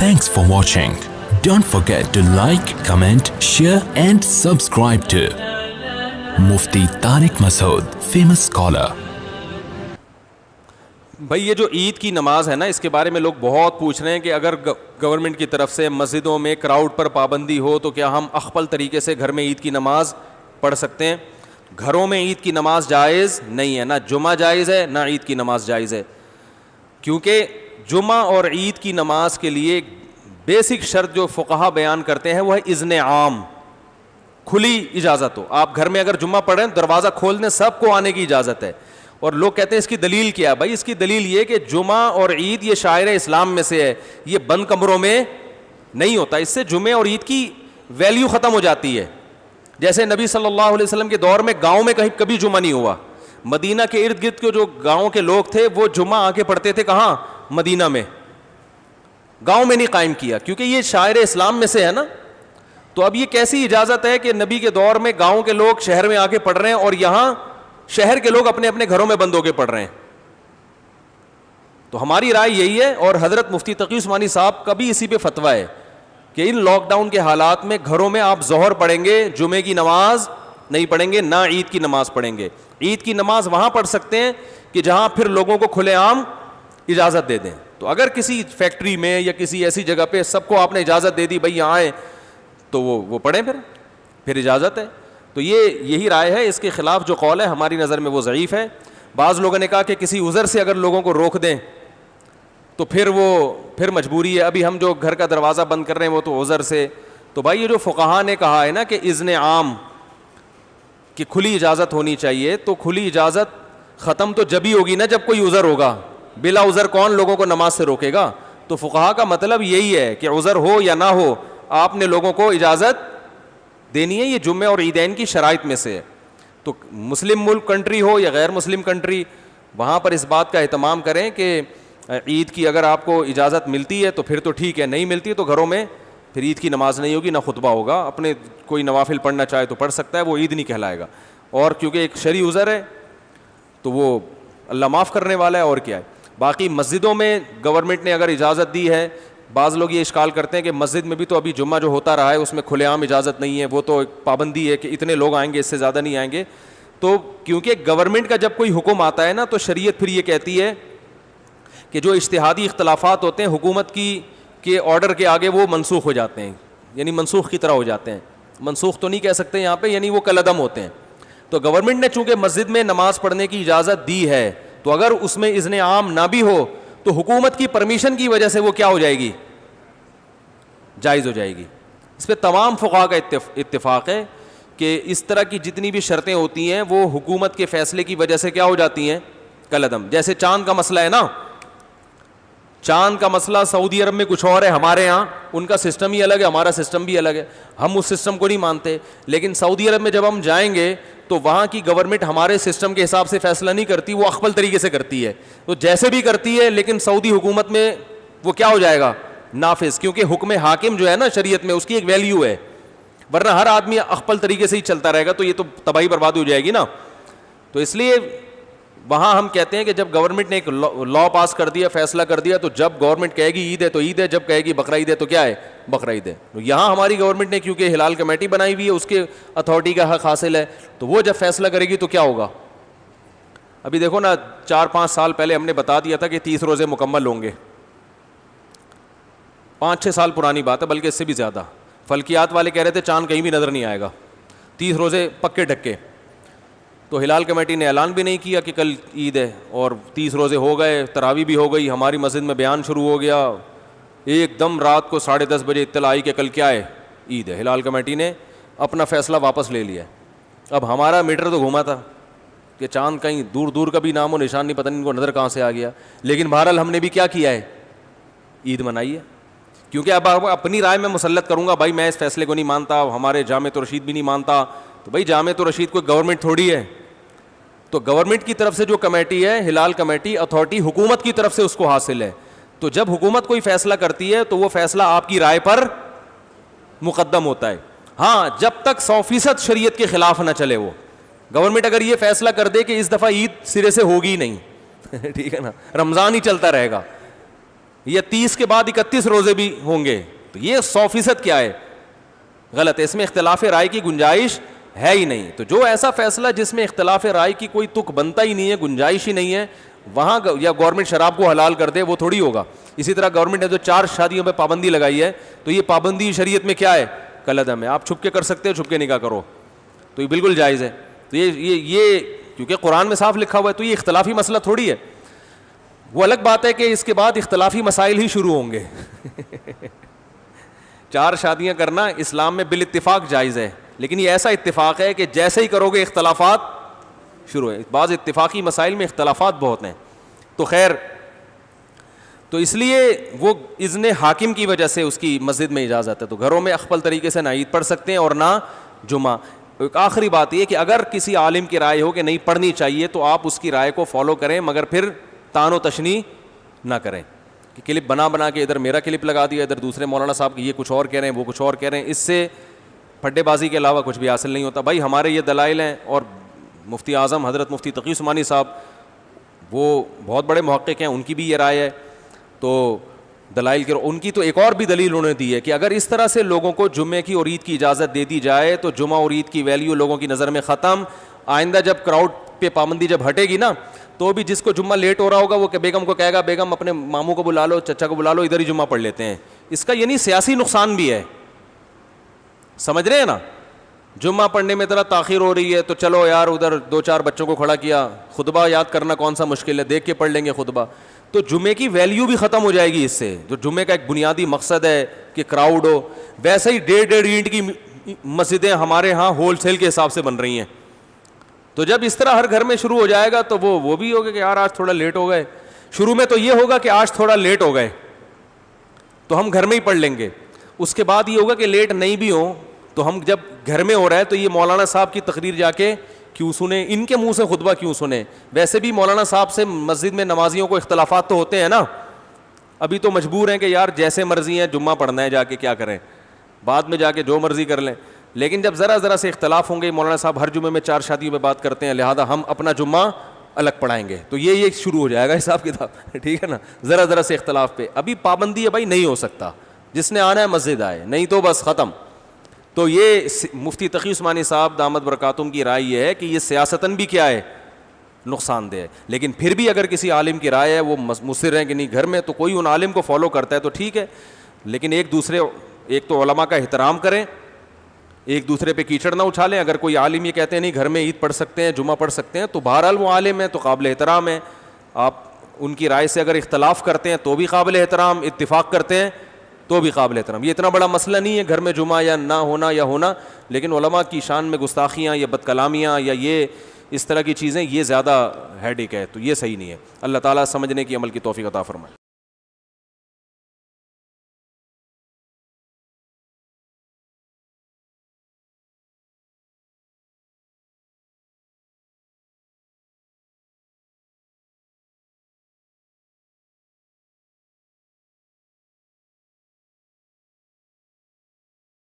Thanks for watching. Don't forget to like, comment, share and subscribe to Mufti Tariq Masood, famous scholar. بھائی یہ جو عید کی نماز ہے نا، اس کے بارے میں لوگ بہت پوچھ رہے ہیں کہ اگر گورنمنٹ کی طرف سے مسجدوں میں کراؤڈ پر پابندی ہو تو کیا ہم اخپل طریقے سے گھر میں عید کی نماز پڑھ سکتے ہیں؟ گھروں میں عید کی نماز جائز نہیں ہے، نہ جمعہ جائز ہے نہ عید کی نماز جائز ہے، کیونکہ جمعہ اور عید کی نماز کے لیے بیسک شرط جو فقہا بیان کرتے ہیں وہ ہے اذن عام، کھلی اجازت ہو. آپ گھر میں اگر جمعہ پڑھیں دروازہ کھول دیں، سب کو آنے کی اجازت ہے. اور لوگ کہتے ہیں اس کی دلیل کیا ہے؟ بھائی اس کی دلیل یہ کہ جمعہ اور عید یہ شاعر اسلام میں سے ہے، یہ بند کمروں میں نہیں ہوتا. اس سے جمعے اور عید کی ویلیو ختم ہو جاتی ہے. جیسے نبی صلی اللہ علیہ وسلم کے دور میں گاؤں میں کبھی جمعہ نہیں ہوا. مدینہ کے ارد گرد کے جو گاؤں کے لوگ تھے وہ جمعہ آ کے پڑھتے تھے کہاں؟ مدینہ میں. گاؤں میں نہیں قائم کیا کیونکہ یہ شاعر اسلام میں سے ہے نا. تو اب یہ کیسی اجازت ہے کہ نبی کے دور میں گاؤں کے لوگ شہر میں آ کے پڑھ رہے ہیں اور یہاں شہر کے لوگ اپنے اپنے گھروں میں بند ہو کے پڑھ رہے ہیں؟ تو ہماری رائے یہی ہے، اور حضرت مفتی تقی عثمانی صاحب کا بھی اسی پہ فتویٰ ہے کہ ان لاک ڈاؤن کے حالات میں گھروں میں آپ ظہر پڑھیں گے، جمعے کی نماز نہیں پڑھیں گے، نہ عید کی نماز پڑھیں گے. عید کی نماز وہاں پڑھ سکتے ہیں کہ جہاں پھر لوگوں کو کھلے عام اجازت دے دیں. تو اگر کسی فیکٹری میں یا کسی ایسی جگہ پہ سب کو آپ نے اجازت دے دی بھائی یہاں آئے، تو وہ پڑھیں، پھر اجازت ہے. تو یہی رائے ہے. اس کے خلاف جو قول ہے ہماری نظر میں وہ ضعیف ہے. بعض لوگوں نے کہا کہ کسی عذر سے اگر لوگوں کو روک دیں تو پھر مجبوری ہے. ابھی ہم جو گھر کا دروازہ بند کر رہے ہیں وہ تو عذر سے. تو بھائی یہ جو فقہا نے کہا ہے نا کہ اذن عام کہ کھلی اجازت ہونی چاہیے، تو کھلی اجازت ختم تو جب ہی ہوگی نا جب کوئی عذر ہوگا. بلا عذر کون لوگوں کو نماز سے روکے گا؟ تو فقہا کا مطلب یہی ہے کہ عذر ہو یا نہ ہو آپ نے لوگوں کو اجازت دینی ہے. یہ جمعے اور عیدین کی شرائط میں سے ہے. تو مسلم ملک کنٹری ہو یا غیر مسلم کنٹری، وہاں پر اس بات کا اہتمام کریں کہ عید کی اگر آپ کو اجازت ملتی ہے تو پھر تو ٹھیک ہے، نہیں ملتی ہے تو گھروں میں پھر عید کی نماز نہیں ہوگی، نہ خطبہ ہوگا. اپنے کوئی نوافل پڑھنا چاہے تو پڑھ سکتا ہے، وہ عید نہیں کہلائے گا. اور کیونکہ ایک شرعی عذر ہے تو وہ اللہ معاف کرنے والا ہے، اور کیا ہے. باقی مسجدوں میں گورنمنٹ نے اگر اجازت دی ہے، بعض لوگ یہ اشکال کرتے ہیں کہ مسجد میں بھی تو ابھی جمعہ جو ہوتا رہا ہے اس میں کھلے عام اجازت نہیں ہے، وہ تو ایک پابندی ہے کہ اتنے لوگ آئیں گے، اس سے زیادہ نہیں آئیں گے. تو کیونکہ گورنمنٹ کا جب کوئی حکم آتا ہے نا تو شریعت پھر یہ کہتی ہے کہ جو اجتہادی اختلافات ہوتے ہیں حکومت کے آرڈر کے آگے وہ منسوخ ہو جاتے ہیں، یعنی منسوخ کی طرح ہو جاتے ہیں. منسوخ تو نہیں کہہ سکتے یہاں پہ، یعنی وہ کالعدم ہوتے ہیں. تو گورنمنٹ نے چونکہ مسجد میں نماز پڑھنے کی اجازت دی ہے تو اگر اس میں اذن عام نہ بھی ہو تو حکومت کی پرمیشن کی وجہ سے وہ کیا ہو جائے گی؟ جائز ہو جائے گی. اس پہ تمام فقہا کا اتفاق ہے کہ اس طرح کی جتنی بھی شرطیں ہوتی ہیں وہ حکومت کے فیصلے کی وجہ سے کیا ہو جاتی ہیں؟ کالعدم. جیسے چاند کا مسئلہ ہے نا، چاند کا مسئلہ سعودی عرب میں کچھ اور ہے، ہمارے ہاں ان کا سسٹم ہی الگ ہے، ہمارا سسٹم بھی الگ ہے. ہم اس سسٹم کو نہیں مانتے، لیکن سعودی عرب میں جب ہم جائیں گے تو وہاں کی گورنمنٹ ہمارے سسٹم کے حساب سے فیصلہ نہیں کرتی، وہ اخپل طریقے سے کرتی ہے. تو جیسے بھی کرتی ہے لیکن سعودی حکومت میں وہ کیا ہو جائے گا؟ نافذ. کیونکہ حکم حاکم جو ہے نا شریعت میں اس کی ایک ویلیو ہے، ورنہ ہر آدمی اخپل طریقے سے ہی چلتا رہے گا تو یہ تو تباہی برباد ہو جائے گی نا. تو اس لیے وہاں ہم کہتے ہیں کہ جب گورنمنٹ نے ایک لا پاس کر دیا، فیصلہ کر دیا، تو جب گورنمنٹ کہے گی عید ہے تو عید ہے، جب کہے گی بقرہ عید ہے تو کیا ہے؟ بقرہ عید ہے. یہاں ہماری گورنمنٹ نے کیونکہ ہلال کمیٹی بنائی ہوئی ہے، اس کے اتھارٹی کا حق حاصل ہے، تو وہ جب فیصلہ کرے گی تو کیا ہوگا؟ ابھی دیکھو نا 4-5 سال پہلے ہم نے بتا دیا تھا کہ 30 روزے مکمل ہوں گے. 5-6 سال پرانی بات ہے، بلکہ اس سے بھی زیادہ. فلکیات والے کہہ رہے تھے چاند کہیں بھی نظر نہیں آئے گا، 30 روزے پکے ڈھکے. تو ہلال کمیٹی نے اعلان بھی نہیں کیا کہ کل عید ہے، اور 30 روزے ہو گئے، تراویح بھی ہو گئی. ہماری مسجد میں بیان شروع ہو گیا، ایک دم رات کو 10:30 بجے اطلاع آئی کہ کل کیا ہے؟ عید ہے. ہلال کمیٹی نے اپنا فیصلہ واپس لے لیا. اب ہمارا میٹر تو گھوما تھا کہ چاند کہیں دور دور کا بھی نام و نشان نہیں، پتہ نہیں ان کو نظر کہاں سے آ گیا. لیکن بہرحال ہم نے بھی کیا کیا ہے؟ عید منائی ہے. کیونکہ اب اپنی رائے میں مسلط کروں گا، بھائی میں اس فیصلے کو نہیں مانتا، ہمارے جامع رشید بھی نہیں مانتا. تو بھائی جامع رشید کوئی گورنمنٹ تھوڑی ہے. تو گورنمنٹ کی طرف سے جو کمیٹی ہے، ہلال کمیٹی اتھارٹی، حکومت کی طرف سے اس کو حاصل ہے. تو جب حکومت کوئی فیصلہ کرتی ہے تو وہ فیصلہ آپ کی رائے پر مقدم ہوتا ہے. ہاں جب تک 100% شریعت کے خلاف نہ چلے. وہ گورنمنٹ اگر یہ فیصلہ کر دے کہ اس دفعہ عید سرے سے ہوگی ہی نہیں ٹھیک ہے نا، رمضان ہی چلتا رہے گا، یا 30 کے بعد 31 روزے بھی ہوں گے. تو یہ 100% کیا ہے؟ غلط ہے. اس میں اختلاف رائے کی گنجائش ہے ہی نہیں. تو جو ایسا فیصلہ جس میں اختلاف رائے کی کوئی تک بنتا ہی نہیں ہے, گنجائش ہی نہیں ہے, وہاں یا گورنمنٹ شراب کو حلال کر دے, وہ تھوڑی ہوگا. اسی طرح گورنمنٹ نے جو 4 شادیوں پہ پابندی لگائی ہے, تو یہ پابندی شریعت میں کیا ہے؟ کالعدم ہے. آپ چھپ کے کر سکتے ہو, چھپ کے نکاح کرو, تو یہ بالکل جائز ہے. تو یہ کیونکہ قرآن میں صاف لکھا ہوا ہے, تو یہ اختلافی مسئلہ تھوڑی ہے. وہ الگ بات ہے کہ اس کے بعد اختلافی مسائل ہی شروع ہوں گے. 4 شادیاں کرنا اسلام میں بالاتفاق جائز ہے, لیکن یہ ایسا اتفاق ہے کہ جیسے ہی کرو گے اختلافات شروع ہیں. بعض اتفاقی مسائل میں اختلافات بہت ہیں. تو خیر, تو اس لیے وہ اذن حاکم کی وجہ سے اس کی مسجد میں اجازت ہے. تو گھروں میں اخفل طریقے سے نہ عید پڑھ سکتے ہیں اور نہ جمعہ. ایک آخری بات یہ کہ اگر کسی عالم کی رائے ہو کہ نہیں پڑھنی چاہیے, تو آپ اس کی رائے کو فالو کریں, مگر پھر تان و تشنیع نہ کریں کہ کلپ بنا کے ادھر میرا کلپ لگا دیا, ادھر دوسرے مولانا صاحب کی یہ کچھ اور کہہ رہے ہیں, وہ کچھ اور کہہ رہے ہیں. اس سے پھڈے بازی کے علاوہ کچھ بھی حاصل نہیں ہوتا. بھائی ہمارے یہ دلائل ہیں, اور مفتی اعظم حضرت مفتی تقی عثمانی صاحب وہ بہت بڑے محقق ہیں, ان کی بھی یہ رائے ہے. تو دلائل کے ان کی تو ایک اور بھی دلیل انہوں نے دی ہے کہ اگر اس طرح سے لوگوں کو جمعے کی اور عید کی اجازت دے دی جائے تو جمعہ اور عید کی ویلیو لوگوں کی نظر میں ختم. آئندہ جب کراؤڈ پہ پابندی جب ہٹے گی نا, تو بھی جس کو جمعہ لیٹ ہو رہا ہوگا وہ کہ بیگم کو کہے گا, بیگم اپنے ماموں کو بلا لو, چچا کو بلا لو, ادھر ہی جمعہ پڑھ لیتے ہیں. اس کا یعنی سیاسی نقصان بھی ہے, سمجھ رہے ہیں نا. جمعہ پڑھنے میں ذرا تاخیر ہو رہی ہے, تو چلو یار ادھر 2-4 بچوں کو کھڑا کیا, خطبہ یاد کرنا کون سا مشکل ہے, دیکھ کے پڑھ لیں گے خطبہ. تو جمعے کی ویلیو بھی ختم ہو جائے گی اس سے, جو جمعے کا ایک بنیادی مقصد ہے کہ کراؤڈ ہو. ویسے ہی 1.5 اینٹ کی مسجدیں ہمارے ہاں ہول سیل کے حساب سے بن رہی ہیں. تو جب اس طرح ہر گھر میں شروع ہو جائے گا, تو وہ بھی ہوگا کہ یار آج تھوڑا لیٹ ہو گئے. شروع میں تو یہ ہوگا کہ آج تھوڑا لیٹ ہو گئے تو ہم گھر میں ہی پڑھ لیں گے. اس کے بعد یہ ہوگا کہ لیٹ نہیں بھی ہوں تو ہم جب گھر میں ہو رہا ہے تو یہ مولانا صاحب کی تقریر جا کے کیوں سنیں, ان کے منہ سے خطبہ کیوں سنیں. ویسے بھی مولانا صاحب سے مسجد میں نمازیوں کو اختلافات تو ہوتے ہیں نا, ابھی تو مجبور ہیں کہ یار جیسے مرضی ہیں جمعہ پڑھنا ہے, جا کے کیا کریں, بعد میں جا کے جو مرضی کر لیں. لیکن جب ذرا سے اختلاف ہوں گے, مولانا صاحب ہر جمعے میں 4 شادیوں پہ بات کرتے ہیں, لہذا ہم اپنا جمعہ الگ پڑھائیں گے, تو یہ شروع ہو جائے گا حساب کتاب. ٹھیک ہے نا, ذرا سے اختلاف پہ. ابھی پابندی ہے بھائی, نہیں ہو سکتا, جس نے آنا ہے مسجد آئے, نہیں تو بس ختم. تو یہ مفتی تقی عثمانی صاحب دامت برکاتہم کی رائے یہ ہے کہ یہ سیاستاً بھی کیا ہے, نقصان دہ ہے. لیکن پھر بھی اگر کسی عالم کی رائے ہے, وہ مصر ہے کہ نہیں گھر میں, تو کوئی ان عالم کو فالو کرتا ہے تو ٹھیک ہے. لیکن ایک تو علماء کا احترام کریں, ایک دوسرے پہ کیچڑ نہ اچھالیں. اگر کوئی عالم یہ کہتے ہیں نہیں گھر میں عید پڑھ سکتے ہیں, جمعہ پڑھ سکتے ہیں, تو بہرحال وہ عالم ہے تو قابل احترام ہے. آپ ان کی رائے سے اگر اختلاف کرتے ہیں تو بھی قابل احترام, اتفاق کرتے ہیں تو بھی قابل احترام. یہ اتنا بڑا مسئلہ نہیں ہے گھر میں جمعہ یا نہ ہونا یا ہونا. لیکن علماء کی شان میں گستاخیاں یا بد کلامیاں یا یہ اس طرح کی چیزیں, یہ زیادہ ہیڈیک ہے, تو یہ صحیح نہیں ہے. اللہ تعالیٰ سمجھنے کی عمل کی توفیق عطا فرمائے.